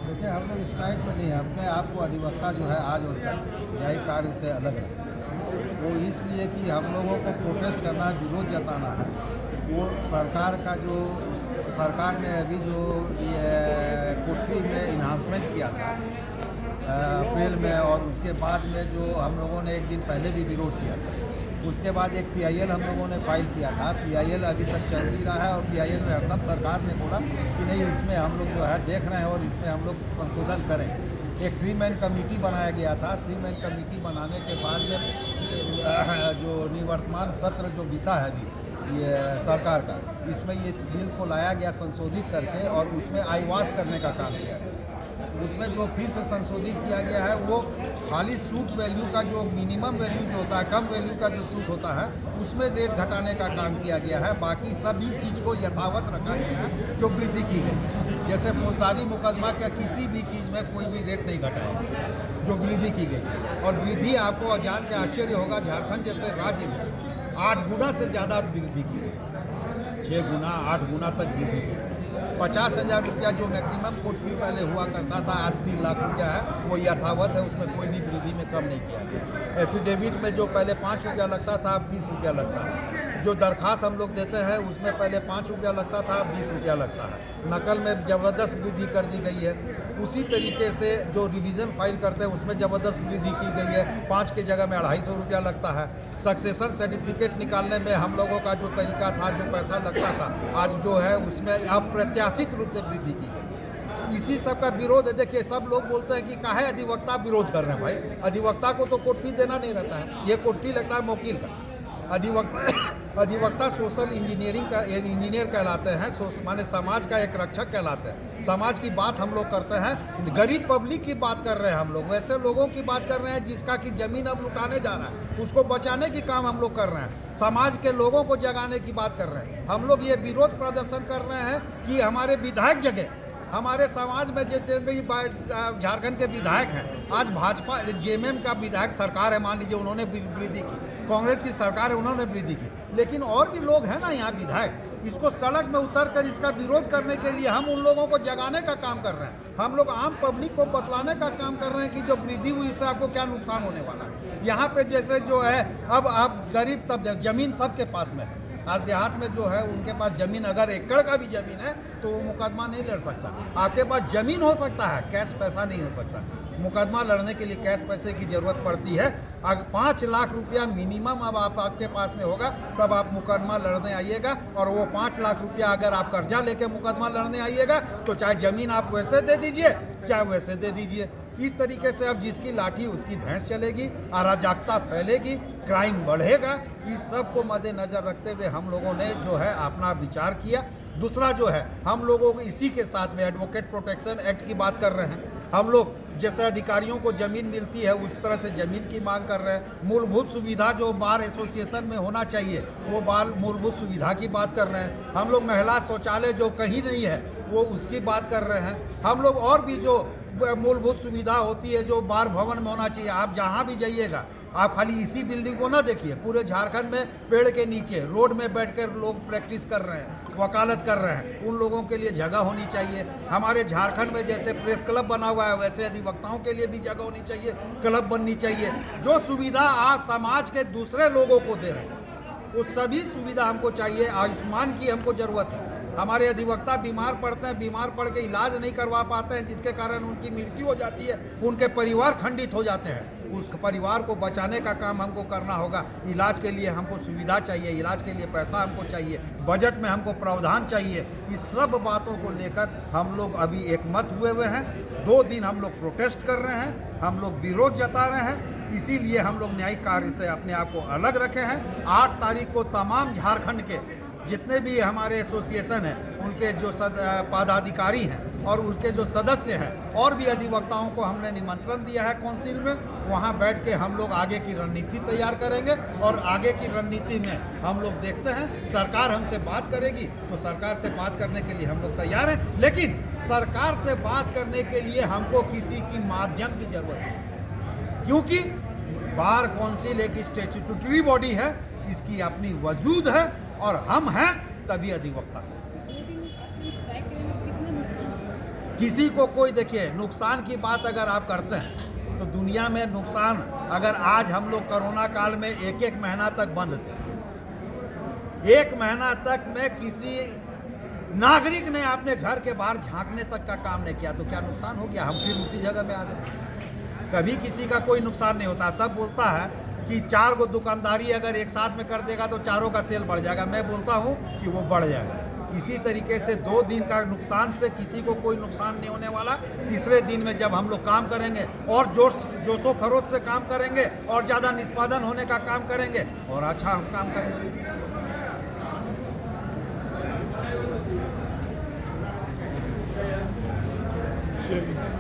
देखिए, हम लोग स्ट्राइक में नहीं है, अपने आप को अधिवक्ता जो है आज और कल न्यायिक कार्य से अलग रखें। वो इसलिए कि हम लोगों को प्रोटेस्ट करना है, विरोध जताना है। वो सरकार ने अभी जो ये कोटफी में इन्हांसमेंट किया था अप्रैल में, और उसके बाद में जो हम लोगों ने एक दिन पहले भी विरोध किया था, उसके बाद एक PIL हम लोगों ने फाइल किया था। PIL अभी तक चल ही रहा है और PIL में हरदम सरकार ने बोला कि नहीं, इसमें हम लोग जो है देख रहे हैं और इसमें हम लोग संशोधन करें। एक 3 मैन कमेटी बनाया गया था। 3 मैन कमेटी बनाने के बाद में जो निवर्तमान सत्र जो बीता है अभी ये सरकार का, इसमें ये इस बिल को लाया गया संशोधित करके, और उसमें आईवास करने का काम किया गया। उसमें जो फिर से संशोधित किया गया है वो खाली सूट वैल्यू का जो मिनिमम वैल्यू जो होता है, कम वैल्यू का जो सूट होता है, उसमें रेट घटाने का काम किया गया है। बाकी सभी चीज़ को यथावत रखा गया है जो वृद्धि की गई। जैसे फौजदारी मुकदमा का किसी भी चीज़ में कोई भी रेट नहीं घटाएगा, जो वृद्धि की गई। और वृद्धि आपको जान के आश्चर्य होगा, झारखंड जैसे राज्य में 8 गुना से ज़्यादा वृद्धि की गई, 6 गुना 8 गुना तक वृद्धि की गई। 50,000 रुपया जो मैक्सिमम कोर्ट फी पहले हुआ करता था, आज 3 लाख रुपया है, वो यथावत है, उसमें कोई भी वृद्धि में कम नहीं किया गया। एफिडेविट में जो पहले 5 रुपया लगता था, अब 30 रुपया लगता है। जो दरखास्त हम लोग देते हैं उसमें पहले 5 रुपया लगता था, अब 20 रुपया लगता है। नकल में ज़बरदस्त वृद्धि कर दी गई है। उसी तरीके से जो रिवीजन फाइल करते हैं उसमें ज़बरदस्त वृद्धि की गई है। 5 की जगह में 250 रुपया लगता है। सक्सेशन सर्टिफिकेट निकालने में हम लोगों का जो तरीका था, जो पैसा लगता था, आज जो है उसमें अप्रत्याशित रूप से वृद्धि की गई। इसी सब का विरोध है। देखिए, सब लोग बोलते हैं कि काहे अधिवक्ता विरोध कर रहे हैं। भाई, अधिवक्ता को तो कोर्ट फी देना नहीं रहता है, ये कोर्ट फी लगता है वकील का। अधिवक्ता सोशल इंजीनियरिंग का इंजीनियर कहलाते हैं, माने समाज का एक रक्षक कहलाते हैं। समाज की बात हम लोग करते हैं, गरीब पब्लिक की बात कर रहे हैं हम लोग, वैसे लोगों की बात कर रहे हैं जिसका कि ज़मीन अब लुटाने जा रहा है, उसको बचाने की काम हम लोग कर रहे हैं। समाज के लोगों को जगाने की बात कर रहे हैं हम लोग। ये विरोध प्रदर्शन कर रहे हैं कि हमारे विधायक जगह, हमारे समाज में जितने भी झारखंड के विधायक हैं, आज भाजपा JMM का विधायक सरकार है, मान लीजिए, उन्होंने वृद्धि की, कांग्रेस की सरकार है, उन्होंने वृद्धि की, लेकिन और भी लोग हैं ना यहाँ विधायक, इसको सड़क में उतर कर इसका विरोध करने के लिए हम उन लोगों को जगाने का काम कर रहे हैं। हम लोग आम पब्लिक को बतलाने का काम कर रहे हैं कि जो वृद्धि हुई उससे आपको क्या नुकसान होने वाला है। यहाँ पे जैसे जो है, अब आप गरीब तब जमीन सबके पास में है। आज देहात में जो है उनके पास ज़मीन, अगर एकड़ का भी ज़मीन है तो वो मुकदमा नहीं लड़ सकता। आपके पास ज़मीन हो सकता है, कैश पैसा नहीं हो सकता। मुकदमा लड़ने के लिए कैश पैसे की ज़रूरत पड़ती है। अगर 5 लाख रुपया मिनिमम अब आपके पास में होगा तब आप मुकदमा लड़ने आइएगा। और वो 5 लाख रुपया अगर आप कर्जा लेके मुकदमा लड़ने आइएगा तो चाहे ज़मीन आप वैसे दे दीजिए, चाहे वैसे दे दीजिए। इस तरीके से अब जिसकी लाठी उसकी भैंस चलेगी, अराजकता फैलेगी, क्राइम बढ़ेगा। इस सब को मद्देनज़र रखते हुए हम लोगों ने जो है अपना विचार किया। दूसरा जो है, हम लोगों को इसी के साथ में एडवोकेट प्रोटेक्शन एक्ट की बात कर रहे हैं। हम लोग जैसे अधिकारियों को ज़मीन मिलती है उस तरह से ज़मीन की मांग कर रहे हैं। मूलभूत सुविधा जो बार एसोसिएशन में होना चाहिए, वो बार मूलभूत सुविधा की बात कर रहे हैं। हम लोग महिला शौचालय जो कहीं नहीं है वो उसकी बात कर रहे हैं। हम लोग और भी जो मूलभूत सुविधा होती है जो बार भवन में होना चाहिए, आप जहाँ भी जाइएगा, आप खाली इसी बिल्डिंग को ना देखिए, पूरे झारखंड में पेड़ के नीचे रोड में बैठकर लोग प्रैक्टिस कर रहे हैं, वकालत कर रहे हैं। उन लोगों के लिए जगह होनी चाहिए। हमारे झारखंड में जैसे प्रेस क्लब बना हुआ है, वैसे अधिवक्ताओं के लिए भी जगह होनी चाहिए, क्लब बननी चाहिए। जो सुविधा आप समाज के दूसरे लोगों को दे रहे हैं, वो सभी सुविधा हमको चाहिए। आयुष्मान की हमको ज़रूरत है। हमारे अधिवक्ता बीमार पड़ते हैं, बीमार पड़ के इलाज नहीं करवा पाते हैं, जिसके कारण उनकी मृत्यु हो जाती है, उनके परिवार खंडित हो जाते हैं। उस परिवार को बचाने का काम हमको करना होगा। इलाज के लिए हमको सुविधा चाहिए, इलाज के लिए पैसा हमको चाहिए, बजट में हमको प्रावधान चाहिए। इस सब बातों को लेकर हम लोग अभी एकमत हुए हैं। 2 दिन हम लोग प्रोटेस्ट कर रहे हैं, हम लोग विरोध जता रहे हैं। इसीलिए हम लोग न्यायिक कार्य से अपने आप को अलग रखे हैं। 8 तारीख को तमाम झारखंड के जितने भी हमारे एसोसिएशन हैं, उनके जो पदाधिकारी हैं और उनके जो सदस्य हैं, और भी अधिवक्ताओं को हमने निमंत्रण दिया है काउंसिल में। वहां बैठ के हम लोग आगे की रणनीति तैयार करेंगे और आगे की रणनीति में हम लोग देखते हैं। सरकार हमसे बात करेगी तो सरकार से बात करने के लिए हम लोग तैयार हैं, लेकिन सरकार से बात करने के लिए हमको किसी की माध्यम की जरूरत है, क्योंकि बार काउंसिल एक स्टैट्यूटरी बॉडी है, इसकी अपनी वजूद है और हम हैं तभी अधिवक्ता है। किसी को कोई देखिए नुकसान की बात अगर आप करते हैं तो दुनिया में नुकसान, अगर आज हम लोग कोरोना काल में एक एक महीना तक बंद थे, एक महीना तक में किसी नागरिक ने अपने घर के बाहर झांकने तक का काम नहीं किया, तो क्या नुकसान हो गया? हम फिर उसी जगह में आ गए। कभी किसी का कोई नुकसान नहीं होता। सब बोलता है कि 4 गो दुकानदारी अगर एक साथ में कर देगा तो चारों का सेल बढ़ जाएगा। मैं बोलता हूँ कि वो बढ़ जाएगा। इसी तरीके से 2 दिन का नुकसान से किसी को कोई नुकसान नहीं होने वाला। तीसरे दिन में जब हम लोग काम करेंगे और जोशो खरोश से काम करेंगे और ज़्यादा निष्पादन होने का काम करेंगे और अच्छा हम काम करेंगे। चलिए।